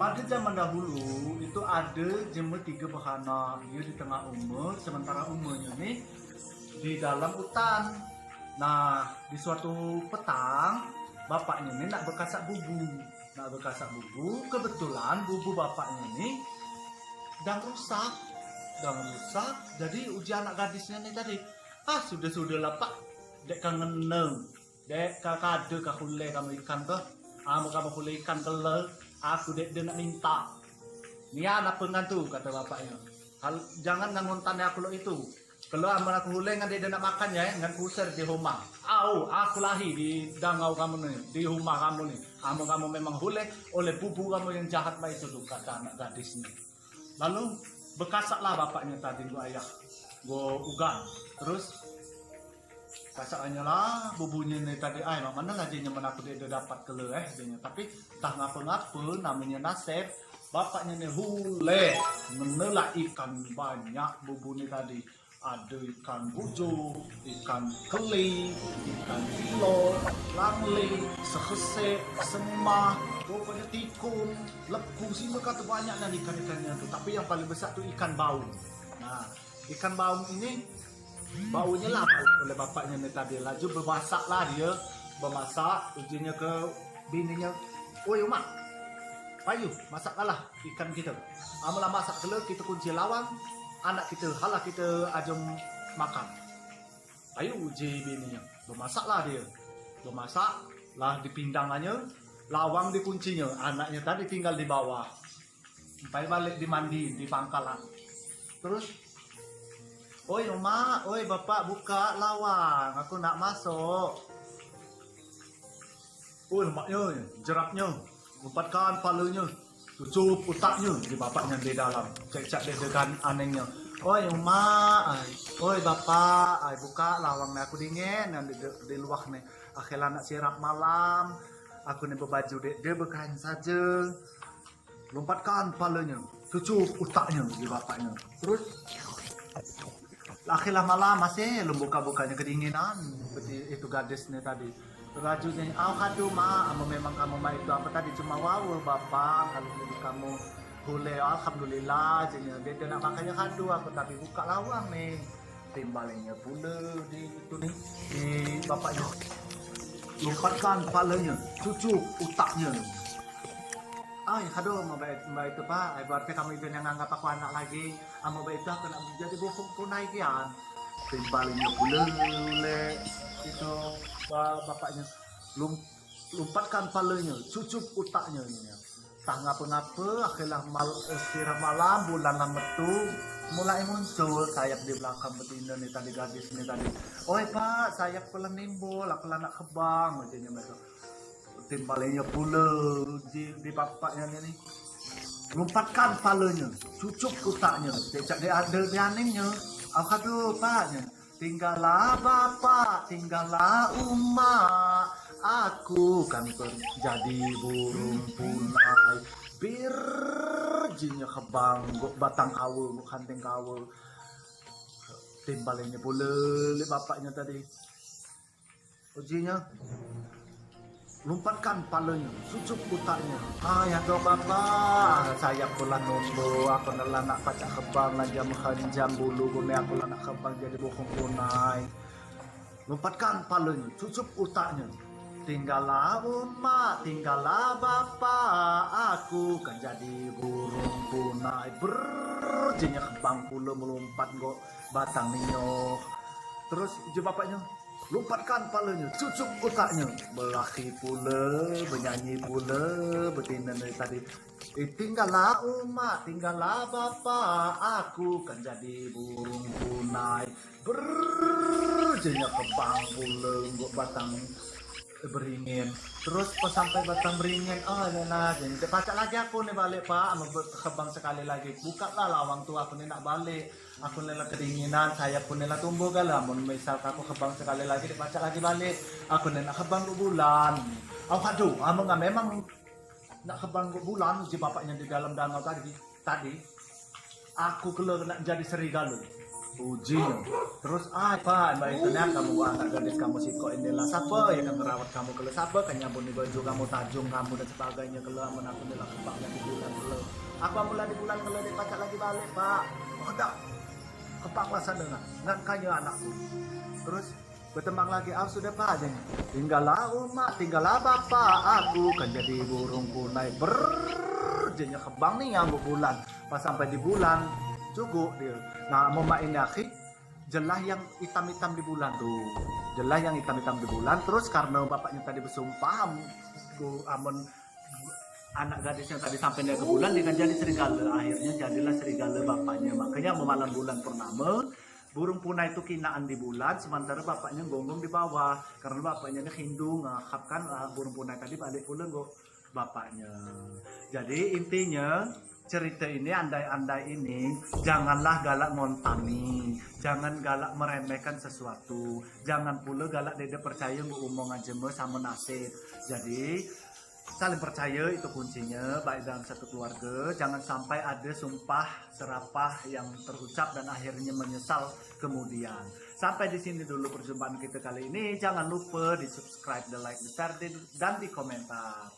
Pada zaman dahulu itu ada jemur tiga beranak, dia di tengah umur, sementara umurnya ni di dalam hutan. Nah, di suatu petang, bapaknya ni nak berkasak bubu. Kebetulan bubu bapaknya ni dah rusak. Jadi uji anak gadisnya ni tadi, sudah lah pak, dek kangen neng, dek kakade kahule kamu ikan ke, kamu hule ikan ke le. Aku dek dia nak minta. Ni anak pengantu kata bapaknya. Jangan ngangontannya aku lo itu. Kalau aman aku huleng dia nak makan ya, ngan kusir di rumah. Aku lahir di dangau kamu ni, di rumah kamu ni. Kamu memang huleng oleh bubu kamu yang jahat lah itu tuh kata anak gadis ni. Lalu bekasaklah bapaknya tadi gua ayah, gua ugan. Terus kasakannya lah bubunya ni tadi mana lah dia nyaman aku dia dapat keleh dia. Tapi tak ngapa-ngapa namanya nasib bapaknya ni hule menelak ikan banyak bubu ni tadi. Ada ikan bujuk, ikan keli, ikan kilo, langli, sehesek, semah, pokoknya tikun, lepu semua kata banyak dan ikan-ikannya tu. Tapi yang paling besar tu ikan baung. Nah, ikan baung ini baunya lah oleh bapaknya ni tadi. Laju bermasak lah dia, ujinya ke bininya. Oi mak, payu masaklah ikan kita. Amalah masak dulu kita kunci lawang. Anak kita, halah kita ajeng makan. Ayo uji bininya. Bermasaklah dia. Bermasak, lah dipindangannya, lawang dikuncinya. Anaknya tadi tinggal di bawah. Sampai balik dimandi di pangkalan. Terus, oi mak, oi bapak buka lawang. Aku nak masuk. Lemaknya, jeratnya, lompatkan palanya. Tutup otaknya di bapaknya di dalam. Cek dia dengan anehnya. Oi mak, oi bapak, buka lawang ni aku dingin di luar ni. Akhirnya nak sirap malam. Aku ni berbaju dia berkain saja. Lompatkan palanya, tutup otaknya di bapaknya. Terus akhirnya malam masih buka-bukanya kedinginan seperti itu gadis ni tadi. Rajunya, aduh ma, memang kamu ma itu apa tadi cuma wow bapak kalau kamu boleh alhamdulillah jadinya dia nak makannya kadu aku tapi buka lawang nih timbalnya pula di itu nih di bapaknya lompatkan palanya cucuk otaknya kado mau baik itu pak berarti kamu itu yang nganggap aku anak lagi mau baik itu aku nak jadi bohong punai kian timbalnya pula itu bapaknya lompatkan palanya, cucup otaknya ini. Tak ngapa-ngapa, akhirnya istirahat malam, bulan metu, mulai muncul sayap di belakang betina nih tadi gadis nih tadi. Oi pak, sayap pelan nimbul, aku nak kebang, macamnya betul. Timbalnya pula di bapaknya ini. Lompatkan palanya, cucup otaknya, dia ada di anehnya. Aduh paknya. Tinggallah bapak, tinggallah umat, aku kan jadi burung punai. Birjinya kebang, batang awal, kanting awal. Timbalnya pula bapaknya tadi. Ujinya, lompatkan palanya, sucuk otaknya. Ya dong bapak, saya pula nombor, aku nak pacak kebang aja makan bulu gune aku nak kebang jadi bohong punai. Lompatkan palanya, sucuk otaknya. Tinggallah umat, tinggallah bapak, aku kan jadi burung punai. Berjinya kebang pula melompat kok batang ninyok. Terus je bapaknya. Lompatkan palanya, cucuk otaknya, berlaki pula, bernyanyi pula, betina dari tadi. Tinggallah umat, tinggallah bapak, aku kan jadi burung punai. Berjenya kebang pula, nggak batang beringin. Terus pas sampai batang beringin, adalah jadi pacak lagi aku nih balik pak, mau kebang sekali lagi. Buka lah lawang tu aku nih nak balik. Aku nela kedinginan, saya pun nela tumbuh galah. Misal aku kebang sekali lagi, dibaca lagi balik. Aku nela kebang 2 bulan. Aduh, memang nak kebang 2 bulan. Si bapaknya di dalam danau tadi. Aku keluar nak jadi serigala. ujinya. Terus apa mbak internet kamu anak gadis kamu siko inilah siapa yang ngerawat kamu kalau siapa kan nyambung di baju kamu tajung kamu dan sebagainya kalau amun aku bilang kepak lagi bulan kalau aku mulai di bulan kalau dipakai lagi balik pak oh dak kepak lah sana nggak kaya anakku terus bertembang lagi ah sudah pak aja tinggallah umat tinggallah bapak aku kan jadi burung punai jadinya kebang nih yang bulan pas sampai di bulan cukup dia nah mau main akhi jelah yang hitam-hitam di bulan tuh jelah yang hitam-hitam di bulan terus karena bapaknya tadi bersumpah amun anak gadisnya tadi sampai dia ke bulan dia kan jadi serigala akhirnya jadilah serigala bapaknya makanya malam bulan purnama burung punai itu kinaan di bulan sementara bapaknya gonggong di bawah karena bapaknya hindu ngakapkan burung punai tadi balik pulang kok bapaknya jadi intinya cerita ini andai-andai ini janganlah galak ngontani jangan galak meremehkan sesuatu jangan pula galak dede percaya omongan jeme sama nasib jadi saling percaya itu kuncinya baik dalam satu keluarga jangan sampai ada sumpah serapah yang terucap dan akhirnya menyesal kemudian sampai di sini dulu perjumpaan kita kali ini jangan lupa di subscribe, di like, di share dan di komentar.